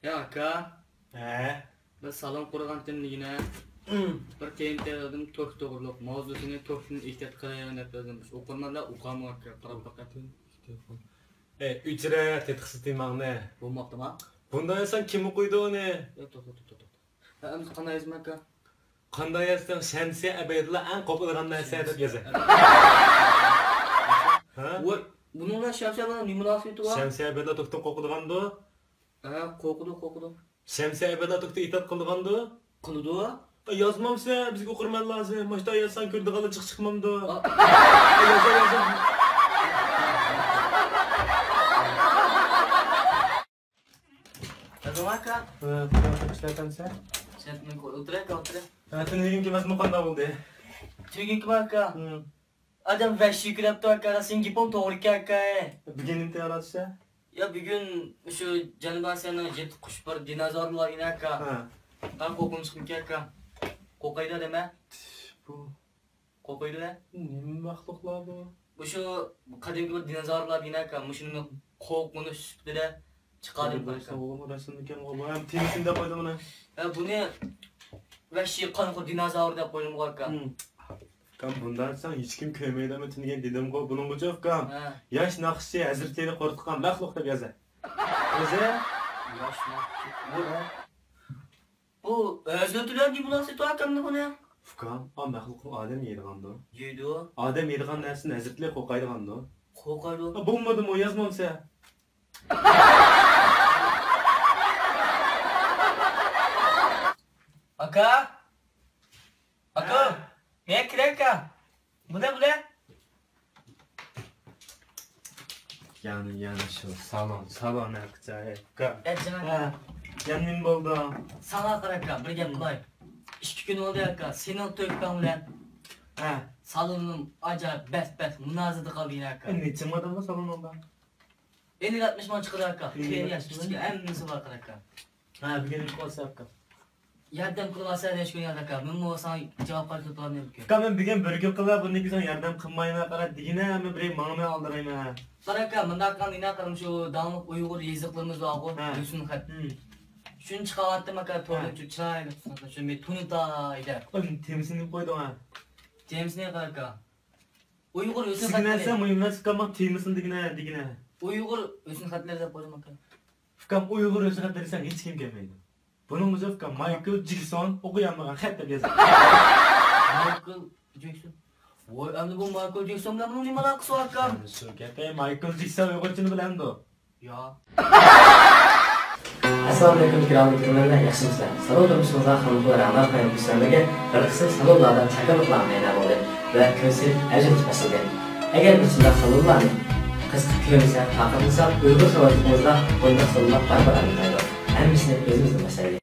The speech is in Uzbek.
Ya aka, Ben salon qurgandim yine. Bir keyin dedim tok to'g'riliq mavzusini tokni ehtiyot qilaman deb dedim. O'qirmanlar uqamay qarab baqatim. Ücret etkisizliğine. Bo'lmoqdimi? Bundan insan kimi koydu onu? Yo'q, to'xta. Endi qanday yozman aka? Qanday yazsang Shamsiya Abaydulla en qo'pilgan narsa deb yozasan. Voy, bunun bilan Shamsiya bilan nima munosabati bor? Shamsiya Abaydulla to'xtan qo'qilgandi. Qo'rqidi. Shamsiya Abaydulla to'xtan itoat qilgandi. Qildi. Yazmamsa bizga o'qirman lazım. Mashta yazsan ko'rdiqali chiqmamdi. Yoza. Aka. İşlerdense. Sen men o'tiray. Tunigim kelmasmi qanday bo'ldi? Tugin kim aka? Adam vahshiy kulabdi aka, sen gapim to'g'ri aka. Bugun nima tayyorlatsa? Ya bugun shu Janubiy Osiyoning 7 qush bir dinozorlar ina aka. Ben qo'rqinch chiqdim aka. Qo'rqaydi dema. Bu qo'rqaydi. nima maxluqlar bu? Bu shu qadimgi bir dinozorlar ina aka. Shuni qo'rqinish sifatida chiqarib qo'ygan. So'g'im rasmdan bu ham temizda qo'ydim buni. Buni vahshiy qonqu dinozor deb qo'ydim aka. Kam bundan sen hiç kim kömeydimi tinigen dedim go bunun bu çok kam. Yaş naqşçı hazretleri qo'rqitgan maxluq deb yozar. O'zi yosh naqshchi. Bu o'zlatilar deb munosabati akamni buni. Fukam, o maxluq odam yeydigandi. Yeydi. Odam yeydigan narsani hazretlar qo'rqaydigandi. Qo'rqaydi. Bo'lmadimi o yozmamsa? Aka. Ne kireka? Bu ne? Yani şu salon akçay. Canım. Yanmin bo'ldi. Sana qaraka, bir gap qilay. 2 kun bo'ldi aka, sening to'kkan bilan. Salonim ajoyib bas munozada qoldi aka. Necha model salonda? 50-60 man chiqadi aka. Keyin yaxshi hammasi bor aka. Bugun qolsa aka. Yardım qilmasa hech kun aka. Men bu sana javob qaytarib olmayman aka. Aka men bugun birga qilib buni bizga yordam qilmayman, qara degina men bir mangmay oldirayman. Baraka, bunda qanday qilim shu davomli Uyg'ur yoziqlarimiz bor-ku, Rusum xat. Shuni chiqaryaptim aka, to'g'ri chiroyli. Shu men tunita edi. Temizini qo'ydim ha. Temizini aka. Uyg'ur Rusum xat. Signasa muhimmas qilmoq temizini degina. Uyg'ur Rusum xatlar deb qo'ydim aka. Fukam Uyg'ur Rusum xat desang hech kim kelmaydi. Bunun o'zi fukam Michael Jackson o'qiganmagan xat deb yozadi. Michael Jackson. Voy, endi bu Michael Jackson bilan nima aloqasi bor aka? Shu gapda Michael Jackson Uyg'urchani biladi. Yo. Assalomu alaykum ikramli ko'rganlar, yaxshimisizlar? Salon turmushimizda xonimlar amal qilishlarga bir qism salonlardan chaqaloqlar paydo bo'ldi va ko'rsak ajib chiqasilgan. Agar biz shunday salonlarni qiziqib ko'rsak, faqat Uyg'ur salonimizda bunday salonlar baribir aniqlaydi. Hammasini o'zimizga boshlaylik.